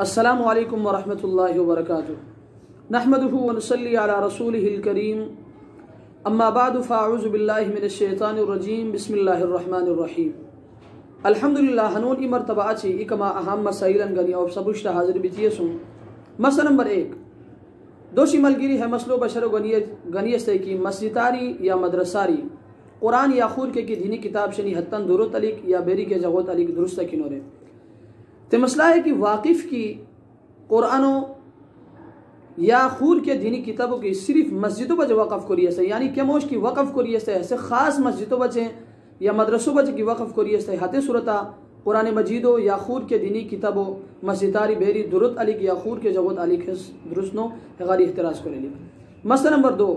السلام علیکم ورحمۃ اللہ وبرکاتہ نحمده ونصلی علی رسولہ الکریم اما بعد فاعوذ باللہ من الشیطان الرجیم بسم اللہ الرحمن الرحیم الحمدللہ ہنون مرتبہ اچھی اکما اہم مسائلن گنی اور سبشت حاضر بیتیسوں مسئلہ نمبر 1 دوشی ملگیری ہے مسلو بشر گنیستے کی مسجداری یا مدرساری قرآن یا خور کے دینی کتاب شنی حتن درو تلیک یا بیری کے جغو تلیک درست کنورے تے مسئلہ ہے کہ واقف کی قرآنوں یا خور کے دینی کتابوں کی صرف مسجدوں بچے وقف کریستے یعنی کموش کی وقف کریستے ایسے خاص مسجدوں بچے یا مدرسوں بچے کی وقف کریستے ہاتے صورتا قرآن مجیدوں یا خور کے دینی کتابوں مسجداری بیری درست علیک یا خور کے جغوت علیک درستنوں غاری احتراز کرے لیکن مسئلہ نمبر 2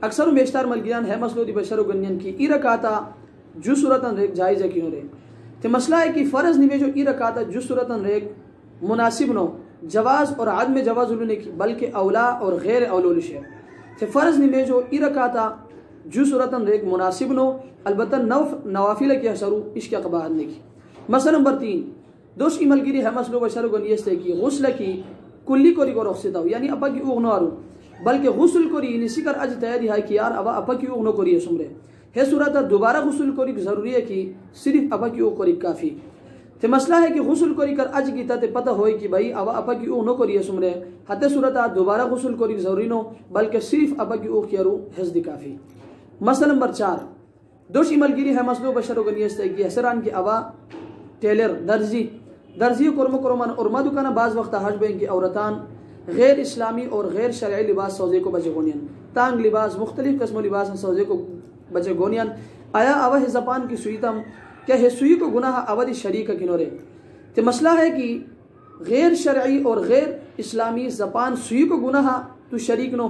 اکثر و بیشتر ملگیان ہے مسئلہ دی بشر و گنین کی ای رکاتا جو صورتاً ریک جائزہ کیوں رہے تے مسئلہ ہے کہ فرض نوے جو ای رکاتا جو صورتاً ریک مناسب نو جواز اور عدم جواز لنے کی بلکہ اولا اور غیر اولولش ہے تے فرض نوے جو ای رکاتا جو صورتاً ریک مناسب نو البتہ نوافل کی حسرو عشق قباہت نے کی مسئلہ نمبر 3 دوش کی ملگیری ہے مسئلہ بشر و گنیستے کی غسل کی کلی کوری کو رخصتا ہو یعنی اپا کی اوغنو آرو بلکہ غسل کوری نسی کر اج تیاری ہے کہ یار اپا کی اوغنو کوری ہے سمرے ہے صورت دوبارہ غسل کوری ضروری ہے کہ صرف اپا کی اوغ کوری کافی تے مسئلہ ہے کہ غسل کوری کر اج کی تے پتہ ہوئی کہ بھائی اپا کی اوغ نو کوری ہے سمرے ہتے صورت دوبارہ غسل کوری ضروری نو بلکہ صرف اپا کی اوغ کیرو حفظ کافی مسئلہ نمبر 4 دوشی ملگیری ہے مسئلہ بشر و گنیستے کی حسران کی اوا ٹیلر درزی کرمان اور مدکانہ بعض وقت حج بین کی عورتان غیر اسلامی اور غیر شرعی لباس سوزے کو بچے گونین تانگ لباس مختلف قسم لباس سوزے کو بچے گونین آیا آوہ زبان کی سویتم کیا ہے سوئی کو گناہ آوہ دی شریک کنورے تے مسئلہ ہے کہ غیر شرعی اور غیر اسلامی زبان سوئی کو گناہ تو شریک نو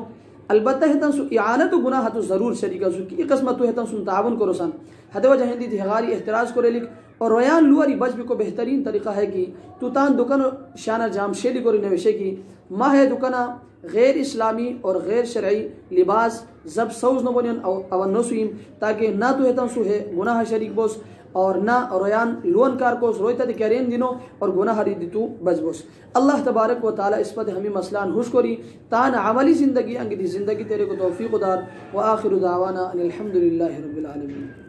البتہ ہے تنسو اعانت و گناہ تو ضرور شریک ہے کی قسمت تو ہے تنسو تعاون کرو سن حد وجہ ہندی تھی غاری احتراز کرے لکھ اور رویان لواری بچ بھی کو بہترین طریقہ ہے کہ تو تان دکن شانہ جام شیلی کو نوشے کی ماہ دکنہ غیر اسلامی اور غیر شرعی لباس زب سوز نو بنین او نسویم تاکہ نہ تو ہتن سو ہے گناہ شریک بوس اور نہ رویان لون کار کوس رویتا دے کرین دینو اور گناہ ریدی تو بچ بوس اللہ تبارک و تعالی اس پر ہمیں مسئلان خوش کری تان عملی زندگی انگی دی زندگی تیرے کو توفیق دار و آخر دعوانا ان الحمدللہ رب العالمین.